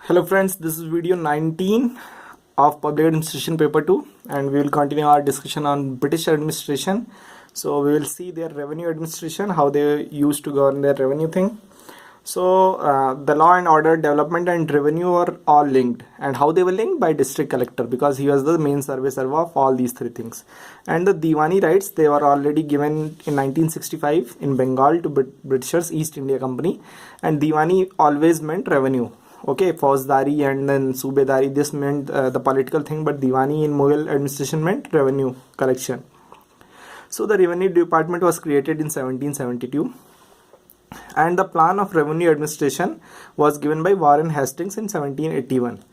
Hello friends, this is video 19 of Public Administration paper 2 and we will continue our discussion on British administration. So we will see their revenue administration, how they used to govern their revenue thing. So the law and order, development and revenue are all linked, and how they were linked by district collector because he was the main server of all these three things. And the Diwani rights, they were already given in 1965 in Bengal to Britishers East India Company, and Diwani always meant revenue. Okay, Fauzdari and then Subedari, this meant the political thing, but Diwani in Mughal administration meant revenue collection. So the revenue department was created in 1772, and the plan of revenue administration was given by Warren Hastings in 1781.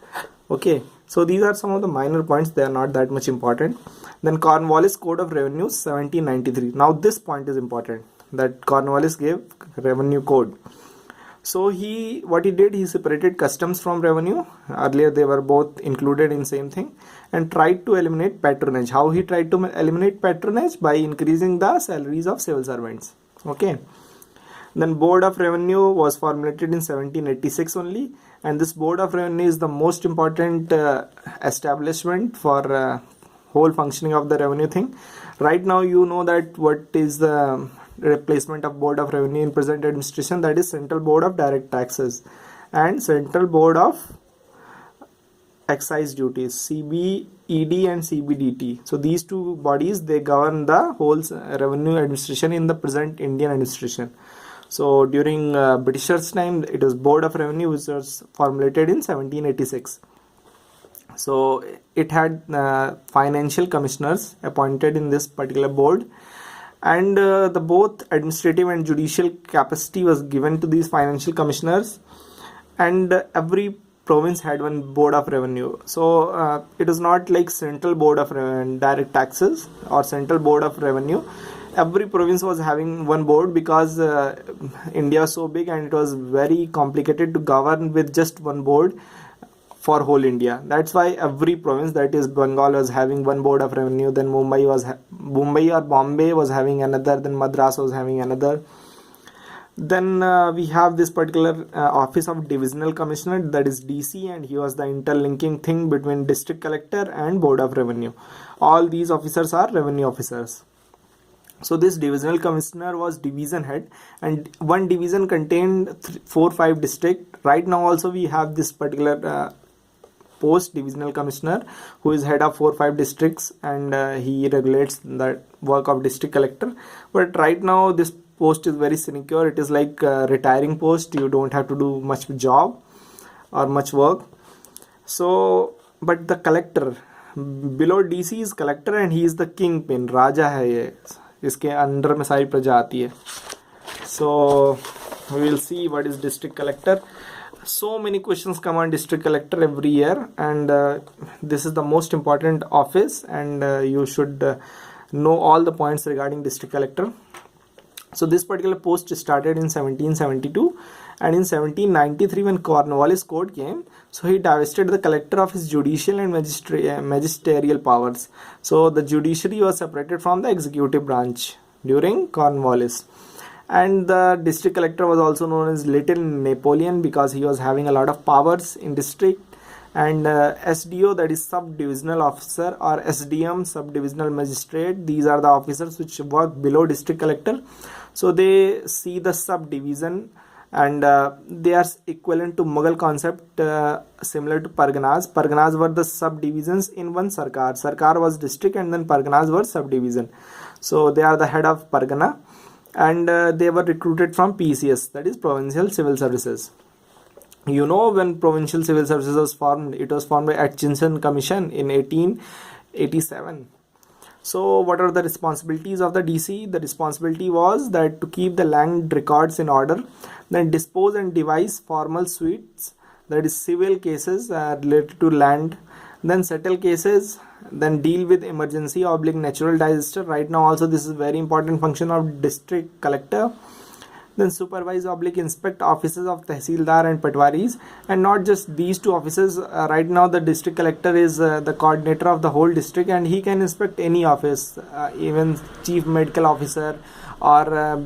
Okay, so these are some of the minor points, they are not that much important. Then Cornwallis Code of Revenue 1793. Now this point is important, that Cornwallis gave revenue code. So what he did, he separated customs from revenue. Earlier they were both included in same thing, and tried to eliminate patronage. How he tried to eliminate patronage? By increasing the salaries of civil servants. Okay. Then Board of Revenue was formulated in 1786 only, and this Board of Revenue is the most important establishment for whole functioning of the revenue thing. Right now you know that what is the replacement of Board of Revenue in present administration, that is Central Board of Direct Taxes and Central Board of Excise Duties, CBED and CBDT. So these two bodies, they govern the whole revenue administration in the present Indian administration. So during Britishers' time, it was Board of Revenue which was formulated in 1786. So it had financial commissioners appointed in this particular board, and the both administrative and judicial capacity was given to these financial commissioners, and every province had one Board of Revenue. So it is not like Central Board of Direct Taxes or Central Board of Revenue. Every province was having one board because India was so big and it was very complicated to govern with just one board for whole India. That's why every province, that is Bengal, was having one Board of Revenue, then Mumbai or Bombay was having another, then Madras was having another. Then we have this particular office of Divisional Commissioner, that is DC, and he was the interlinking thing between District Collector and Board of Revenue. All these officers are revenue officers. So this Divisional Commissioner was division head, and one division contained 4-5 districts. Right now also we have this particular post, Divisional Commissioner, who is head of 4-5 districts, and he regulates the work of District Collector. But right now this post is very sinecure. It is like a retiring post. You don't have to do much job or much work. So but the collector below DC is collector, and he is the kingpin. Raja hai ye, इसके under में सारी प्रजा आती है. So we will see what is district collector. So many questions come on district collector every year, and this is the most important office, and you should know all the points regarding district collector. So this particular post started in 1772, and in 1793 when Cornwallis Code came, so he divested the collector of his judicial and magisterial powers. So the judiciary was separated from the executive branch during Cornwallis. And the district collector was also known as Little Napoleon because he was having a lot of powers in district. And SDO, that is subdivisional officer, or SDM, subdivisional magistrate, these are the officers which work below district collector. So they see the subdivision, and they are equivalent to Mughal concept, similar to Parganas. Parganas were the subdivisions in one Sarkar. Sarkar was district, and then Parganas were subdivision. So they are the head of Pargana, and they were recruited from PCS, that is Provincial Civil Services. You know, when Provincial Civil Services was formed, it was formed by Atchison Commission in 1887. So what are the responsibilities of the DC? The responsibility was that to keep the land records in order, then dispose and devise formal suits, that is civil cases related to land, then settle cases, then deal with emergency / natural disaster. Right now also this is very important function of district collector. Then supervise / inspect offices of Tehsildar and Patwaris, and not just these two offices. Right now the district collector is the coordinator of the whole district, and he can inspect any office, even chief medical officer or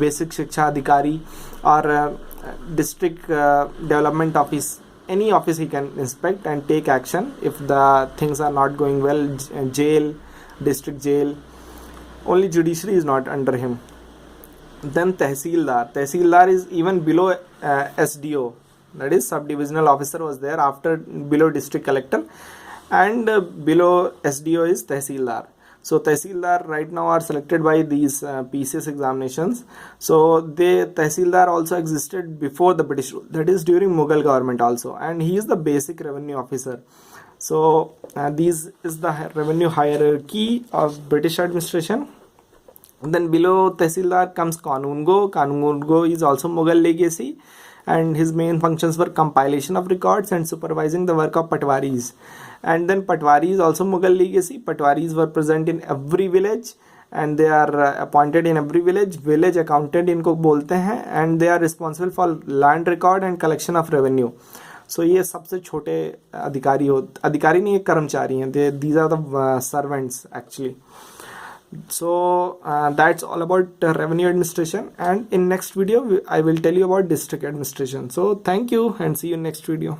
basic shiksha adhikari or district development office. any office he can inspect and take action if the things are not going well. Jail, district jail, only judiciary is not under him. Then Tehsildar is even below SDO, that is sub-divisional officer was there after below district collector, and below SDO is Tehsildar. So Tehsildar right now are selected by these PCS examinations. So Tehsildar also existed before the British rule, that is during Mughal government also, and he is the basic revenue officer. So this is the revenue hierarchy of British administration. And then below Tehsildar comes Kanungo. Kanungo is also Mughal legacy, and his main functions were compilation of records and supervising the work of Patwaris. And then Patwari is also Mughal legacy. Patwaris were present in every village and they are appointed in every village. Village accountant इनको बोलते हैं, and they are responsible for land record and collection of revenue. So ये सबसे छोटे अधिकारी नहीं, कर्मचारी हैं. These are the servants actually. So that's all about revenue administration, and in next video I will tell you about district administration. So thank you and see you in next video.